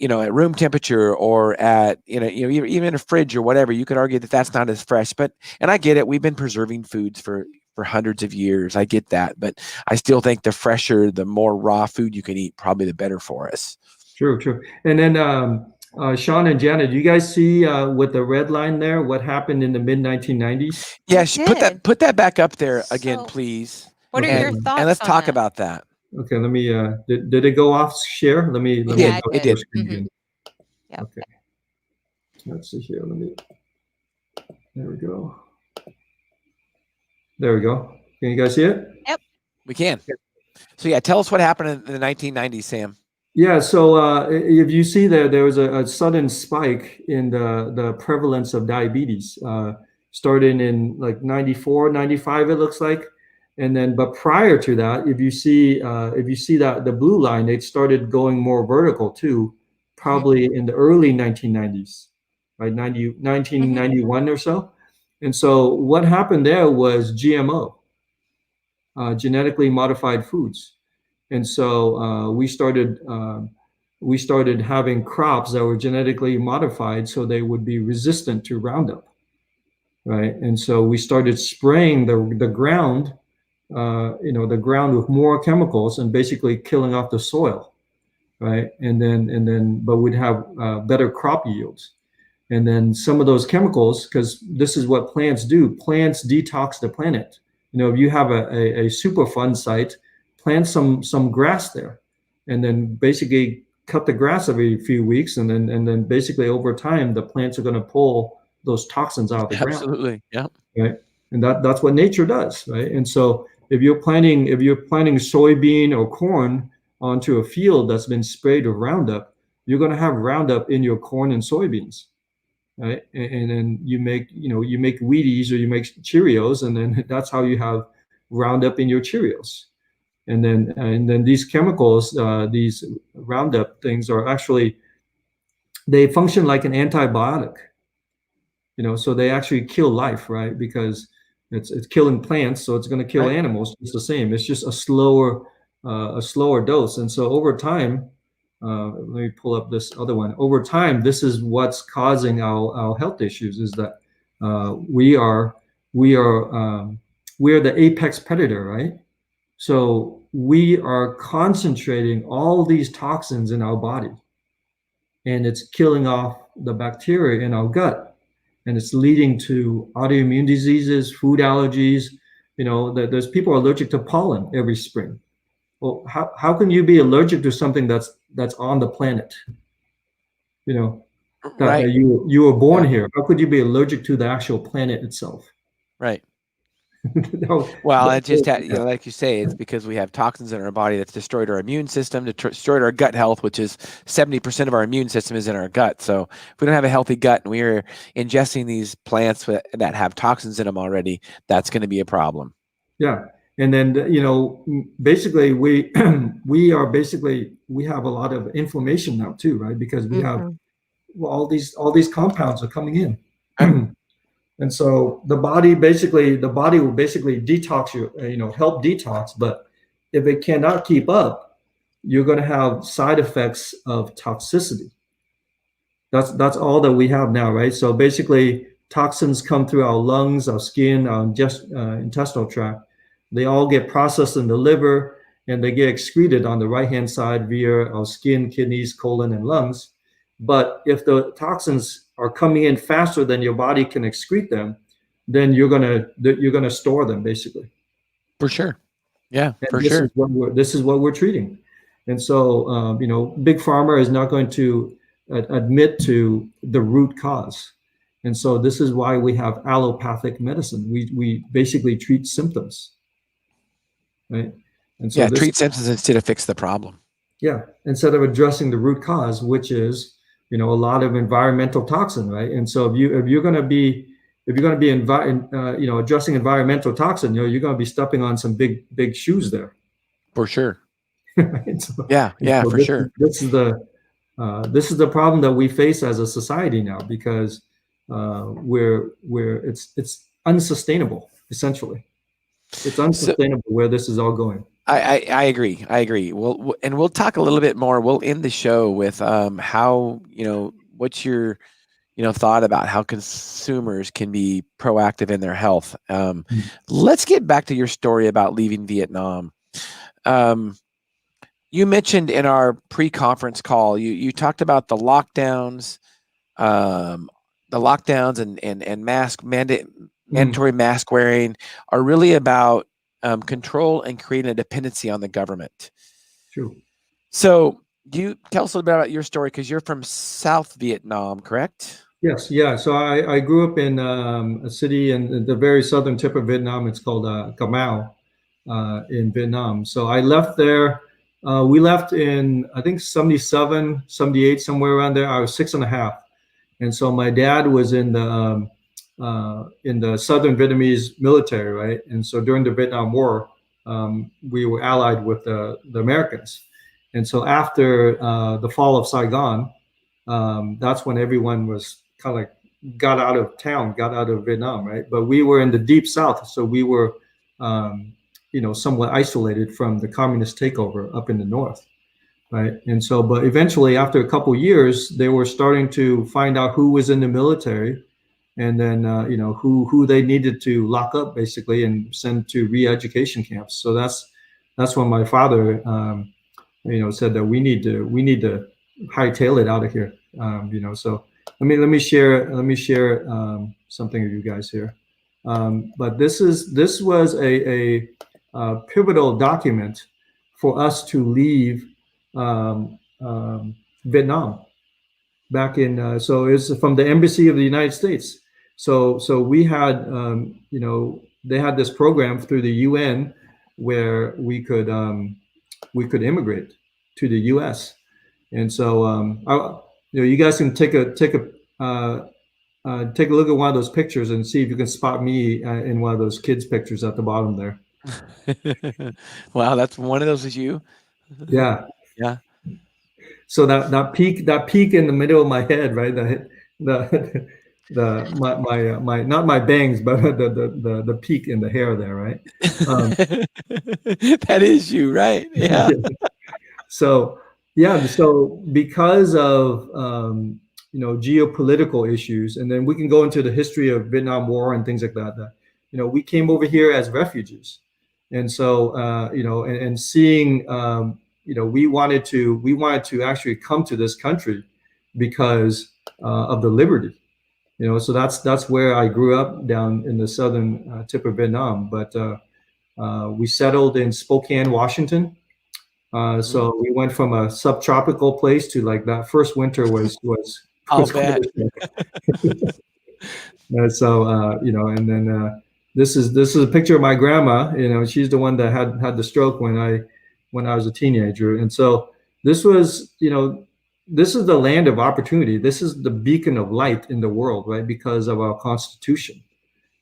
at room temperature or at, even in a fridge or whatever, you could argue that that's not as fresh. And I get it. We've been preserving foods for hundreds of years. I get that. But I still think the fresher, the more raw food you can eat, probably the better for us. True. And then Shawn and Janet, do you guys see with the red line there what happened in the mid 1990s? Yes, put that back up there again, please. What are your thoughts? And let's talk about that. Okay, let me. Did it go off share? Let me. Yeah, it did. Yeah. Okay. Let's see here. There we go. There we go. Can you guys see it? Yep. We can. So yeah, tell us what happened in the 1990s, Sam. Yeah. So if you see there was a sudden spike in the prevalence of diabetes, starting in like 94, 95, it looks like. And then, but prior to that, if you see that the blue line, it started going more vertical too, probably in the early 1990s, right? 1991 or so. And so what happened there was GMO, genetically modified foods. And so we started having crops that were genetically modified so they would be resistant to Roundup, right? And so we started spraying the ground, the ground with more chemicals and basically killing off the soil, right? And then, but we'd have better crop yields. And then some of those chemicals, because this is what plants do. Plants detox the planet. If you have a Superfund site, plant some grass there, and then basically cut the grass every few weeks, and then basically over time the plants are going to pull those toxins out of the ground. Absolutely, yeah. Right, and that's what nature does, right? And so if you're planting soybean or corn onto a field that's been sprayed with Roundup, you're going to have Roundup in your corn and soybeans, right? And then you make Wheaties or you make Cheerios, and then that's how you have Roundup in your Cheerios. And then these chemicals, these Roundup things are actually, they function like an antibiotic, so they actually kill life, right? Because it's killing plants, so it's going to kill Right. animals just the same. It's just a slower dose. And so over time, let me pull up this other one. Over time, this is what's causing our health issues, is that we are the apex predator, right? So we are concentrating all these toxins in our body, and it's killing off the bacteria in our gut, and it's leading to autoimmune diseases, food allergies. There's people allergic to pollen every spring. Well, how can you be allergic to something that's on the planet? Right. That you were born here. How could you be allergic to the actual planet itself? Right. No, Well, it just like you say, it's because we have toxins in our body that's destroyed our immune system, destroyed our gut health, which is 70% of our immune system is in our gut. So if we don't have a healthy gut and we are ingesting these plants that have toxins in them already, that's going to be a problem. Yeah. And then, basically we we have a lot of inflammation now too, right? Because we have all these compounds are coming in. And so the body will basically detox you, help detox. But if it cannot keep up, you're going to have side effects of toxicity. That's all that we have now, right? So basically, toxins come through our lungs, our skin, our intestinal tract. They all get processed in the liver, and they get excreted on the right-hand side via our skin, kidneys, colon, and lungs. But if the toxins are coming in faster than your body can excrete them, then you're gonna store them, basically. For sure. Yeah, And for this sure. This is what we're treating. And so, Big Pharma is not going to admit to the root cause. And so this is why we have allopathic medicine. We basically treat symptoms, right? And so treat symptoms instead of fix the problem. Yeah, instead of addressing the root cause, which is, a lot of environmental toxin, right? And so if you're going to be addressing environmental toxin, you're going to be stepping on some big shoes there. For sure. So, for sure. This is the problem that we face as a society now, because it's unsustainable, essentially. It's unsustainable where this is all going. I agree. And we'll talk a little bit more. We'll end the show with how, what's your thought about how consumers can be proactive in their health. Let's get back to your story about leaving Vietnam. You mentioned in our pre-conference call, you talked about the lockdowns, and mandatory mask wearing are really about control and creating a dependency on the government. True. So you tell us a little bit about your story, because you're from South Vietnam, correct? Yes. Yeah. So I grew up in a city in the very southern tip of Vietnam. It's called Cà Mau in Vietnam. So I left there. We left in, I think, 77, 78, somewhere around there. I was 6.5. And so my dad was in the Southern Vietnamese military, right? And so during the Vietnam War, we were allied with the Americans. And so after the fall of Saigon, that's when everyone was kind of like got out of town, got out of Vietnam, right? But we were in the deep South, so we were, somewhat isolated from the communist takeover up in the north, right? And so, but eventually, after a couple of years, they were starting to find out who was in the military, and then who they needed to lock up, basically, and send to re-education camps. So that's when my father, said that we need to hightail it out of here. So let me share something with you guys here. But this was a pivotal document for us to leave Vietnam back in. So it's from the Embassy of the United States. So we had they had this program through the UN where we could immigrate to the U.S. And so, you guys can take a look at one of those pictures and see if you can spot me in one of those kids' pictures at the bottom there. Wow, that's one of those is you. Yeah. Yeah. So that peak in the middle of my head, right? The my not my bangs, but the peak in the hair there, right? That is you, right? Yeah. So yeah, so because of geopolitical issues, and then we can go into the history of Vietnam War and things like that. We came over here as refugees, and so and seeing we wanted to actually come to this country because of the liberty. So that's where I grew up down in the southern tip of Vietnam, but we settled in Spokane, Washington. So we went from a subtropical place to like that first winter I'll was quite bet. a shock. So and then this is a picture of my grandma. She's the one that had the stroke when I was a teenager, and so this was this is the land of opportunity. This is the beacon of light in the world, right? Because of our Constitution,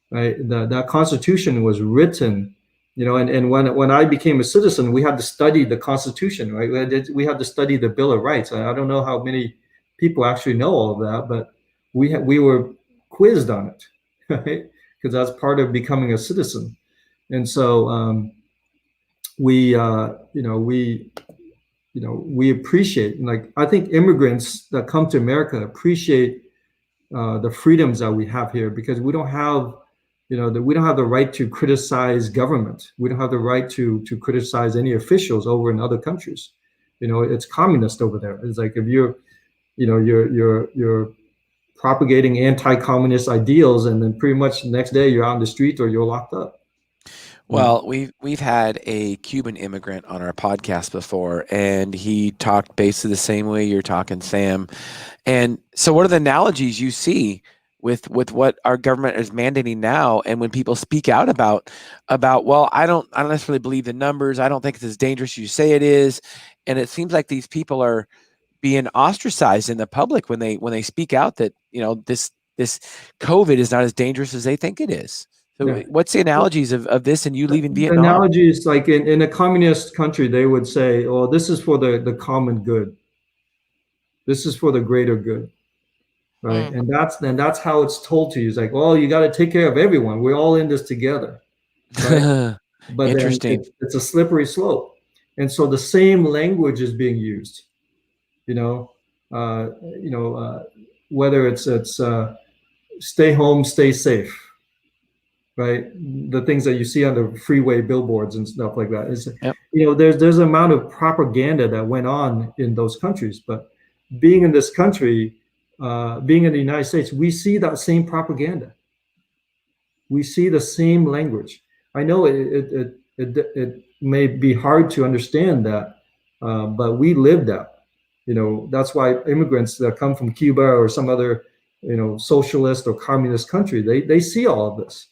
right? That Constitution was written, and when I became a citizen, we had to study the Constitution, right? We had to study the Bill of Rights. I don't know how many people actually know all of that, but we were quizzed on it, right? Because that's part of becoming a citizen. And so we appreciate, like, I think immigrants that come to America appreciate the freedoms that we have here, because we don't have we don't have the right to criticize government. We don't have the right to criticize any officials over in other countries. It's communist over there. It's like if you're propagating anti-communist ideals, and then pretty much the next day you're out in the street or you're locked up. Well, we've had a Cuban immigrant on our podcast before, and he talked basically the same way you're talking, Sam. And so, what are the analogies you see with what our government is mandating now? And when people speak out about, well, I don't necessarily believe the numbers. I don't think it's as dangerous as you say it is. And it seems like these people are being ostracized in the public when they speak out that this COVID is not as dangerous as they think it is. So Yeah. what's the analogies of this and you leaving The Vietnam? analogy is like in a communist country, they would say, "Oh, this is for the common good. This is for the greater good." Right. And that's how it's told to you. It's like, "Oh, you got to take care of everyone. We're all in this together." Right. But then Interesting. it's a slippery slope. And so the same language is being used, whether it's stay home, stay safe, right? The things that you see on the freeway billboards and stuff like that is, Yep. There's an amount of propaganda that went on in those countries. But being in this country, being in the United States, we see that same propaganda. We see the same language. I know it may be hard to understand that, but we live that. That's why immigrants that come from Cuba or some other, socialist or communist country, they see all of this,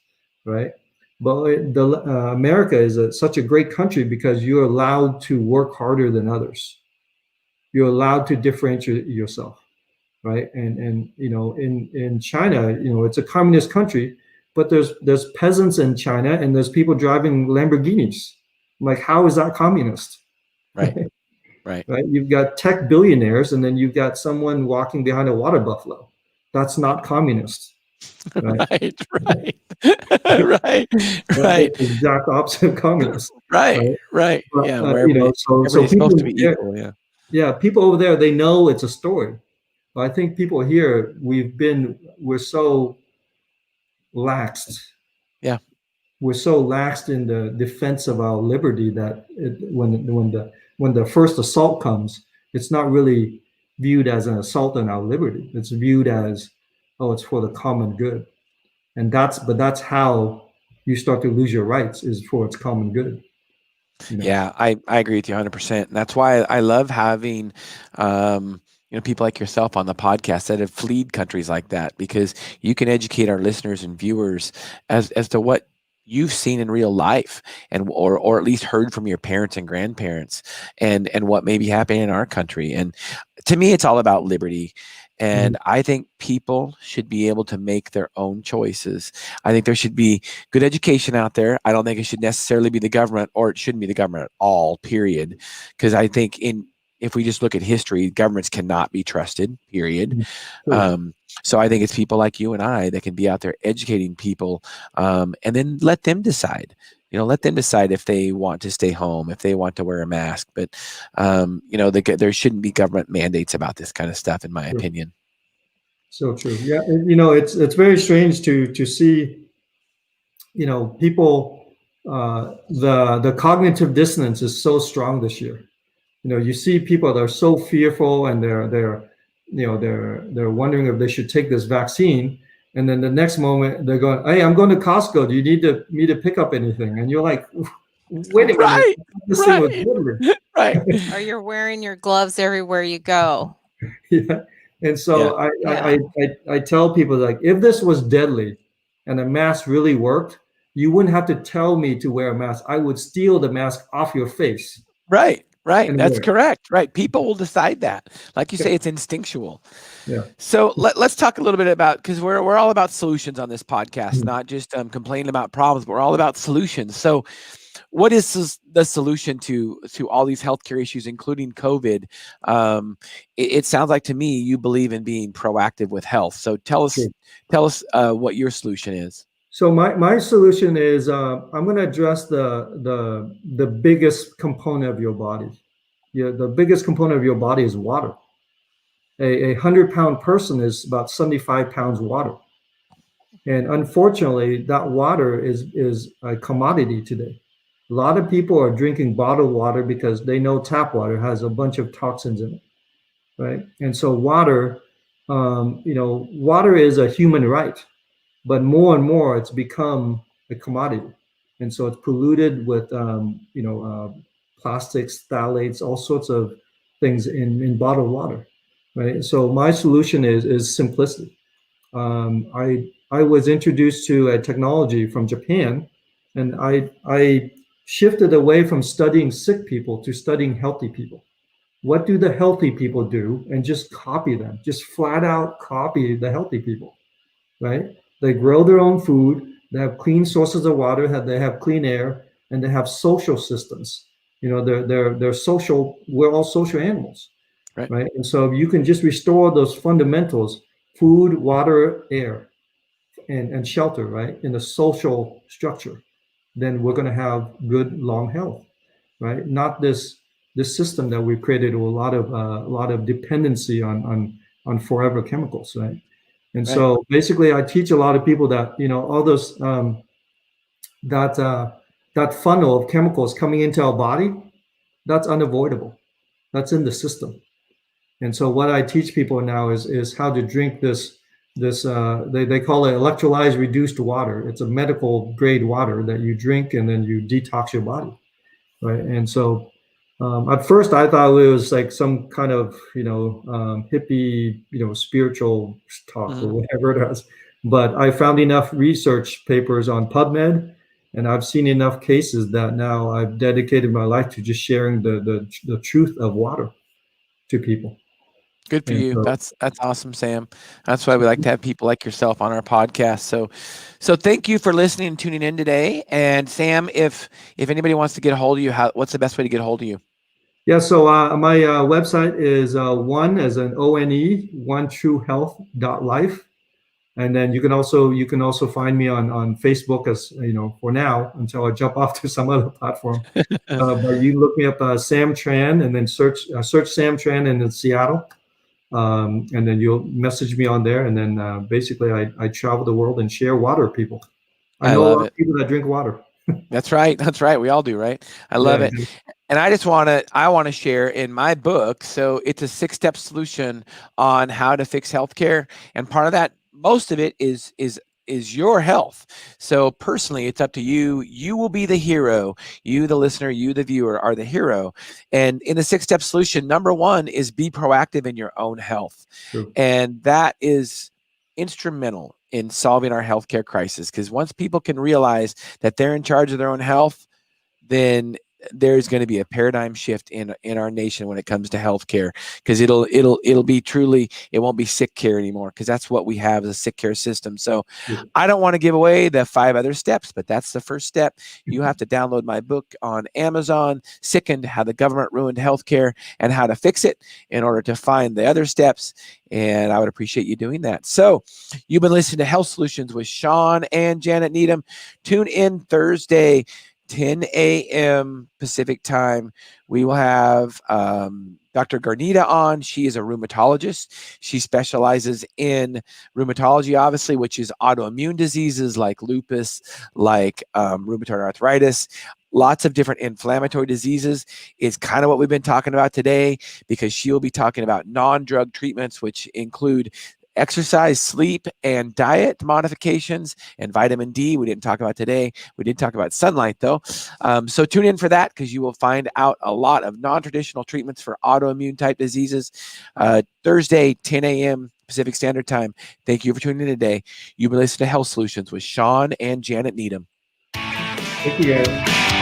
right? But America is such a great country because you're allowed to work harder than others. You're allowed to differentiate yourself, right? And in China, it's a communist country, but there's peasants in China and there's people driving Lamborghinis. Like, how is that communist? Right. Right. Right. You've got tech billionaires, and then you've got someone walking behind a water buffalo. That's not communist. Right. Right. Right. Right. That's the exact opposite of communist. Right. But, yeah. So people supposed to be equal. Yeah. Yeah. People over there, they know it's a story. But I think people here, we're so laxed. Yeah. We're so laxed in the defense of our liberty that when the first assault comes, it's not really viewed as an assault on our liberty. It's viewed as, oh, it's for the common good. And that's how you start to lose your rights, is for its common good. Yeah, I agree with you 100%. And that's why I love having, people like yourself on the podcast that have fled countries like that, because you can educate our listeners and viewers as to what you've seen in real life, and or at least heard from your parents and grandparents, and what may be happening in our country. And to me, it's all about liberty. And I think people should be able to make their own choices. I think there should be good education out there. I don't think it should necessarily be the government, or it shouldn't be the government at all, period. Because I think if we just look at history, governments cannot be trusted, period. So I think it's people like you and I that can be out there educating people, and then let them decide. Let them decide if they want to stay home, if they want to wear a mask. But there shouldn't be government mandates about this kind of stuff, in my opinion. So true. Yeah, it's very strange to see, people. The cognitive dissonance is so strong this year. You see people that are so fearful, and they're wondering if they should take this vaccine, and then the next moment they're going, "Hey, I'm going to Costco. Do you need me to pick up anything?" And you're like, "Wait a minute, this thing was literally." Right. Or you're wearing your gloves everywhere you go. Yeah, and so I tell people, like, if this was deadly and a mask really worked, you wouldn't have to tell me to wear a mask. I would steal the mask off your face. Right. That's correct. Right. People will decide that. Like you say, it's instinctual. Yeah. So let's talk a little bit about, because we're all about solutions on this podcast, not just complaining about problems, but we're all about solutions. So what is the solution to all these healthcare issues, including COVID? It sounds like to me you believe in being proactive with health. So tell us what your solution is. So my solution is, I'm going to address the biggest component of your body. The biggest component of your body is water. A 100-pound person is about 75 pounds water. And unfortunately, that water is a commodity today. A lot of people are drinking bottled water because they know tap water has a bunch of toxins in it, right? And so water is a human right. But more and more, it's become a commodity, and so it's polluted with plastics, phthalates, all sorts of things in bottled water, right? So my solution is simplicity. I was introduced to a technology from Japan, and I shifted away from studying sick people to studying healthy people. What do the healthy people do, and just copy them? Just flat out copy the healthy people, right? They grow their own food. They have clean sources of water. They have clean air, and they have social systems. They're social. We're all social animals, right? And so you can just restore those fundamentals: food, water, air, and shelter, right? In a social structure, then we're going to have good long health, right? Not this system that we've created with a lot of dependency on forever chemicals, right? And so basically, I teach a lot of people that, all those that funnel of chemicals coming into our body, that's unavoidable. That's in the system. And so what I teach people now is how to drink this they call it electrolyzed reduced water. It's a medical grade water that you drink, and then you detox your body, right? And so at first I thought it was like some kind of hippie spiritual talk or whatever it is, but I found enough research papers on PubMed, and I've seen enough cases that now I've dedicated my life to just sharing the truth of water to people. Good for you. That's awesome, Sam. That's why we like to have people like yourself on our podcast. So thank you for listening and tuning in today. And Sam, if anybody wants to get a hold of you, what's the best way to get a hold of you? Yeah, so my website is one as an ONE, onetruehealth.life. And then you can also find me on Facebook, as for now, until I jump off to some other platform. But you look me up Sam Tran, and then search Sam Tran in Seattle. And then you'll message me on there, and then basically I travel the world and share water with people. I know a lot of people that drink water. That's right. We all do, right? I love it. And I want to share in my book. So it's a 6-step solution on how to fix healthcare, and part of that, most of it is your health. So personally, it's up to you. You will be the hero. You, the listener, you, the viewer, are the hero. And in the 6-step solution, number 1 is be proactive in your own health. True. And that is instrumental in solving our healthcare crisis. Because once people can realize that they're in charge of their own health, then there's going to be a paradigm shift in our nation when it comes to healthcare, because it'll be truly, it won't be sick care anymore, because that's what we have, is a sick care system. So I don't want to give away the 5 other steps, but that's the first step. You have to download my book on Amazon, Sickened: How the Government Ruined Healthcare and How to Fix It, in order to find the other steps. And I would appreciate you doing that. So you've been listening to Health Solutions with Shawn and Janet Needham. Tune in Thursday, 10 a.m. Pacific time. We will have Dr. Garnita on. She is a rheumatologist. She specializes in rheumatology, obviously, which is autoimmune diseases like lupus, like rheumatoid arthritis, lots of different inflammatory diseases is kind of what we've been talking about today, because she will be talking about non-drug treatments, which include exercise, sleep, and diet modifications, and vitamin D. We didn't talk about today. We did talk about sunlight, though. So tune in for that, because you will find out a lot of non-traditional treatments for autoimmune type diseases. Thursday, 10 a.m. Pacific Standard Time. Thank you for tuning in today. You've been listening to Health Solutions with Shawn and Janet Needham. Thank you, guys.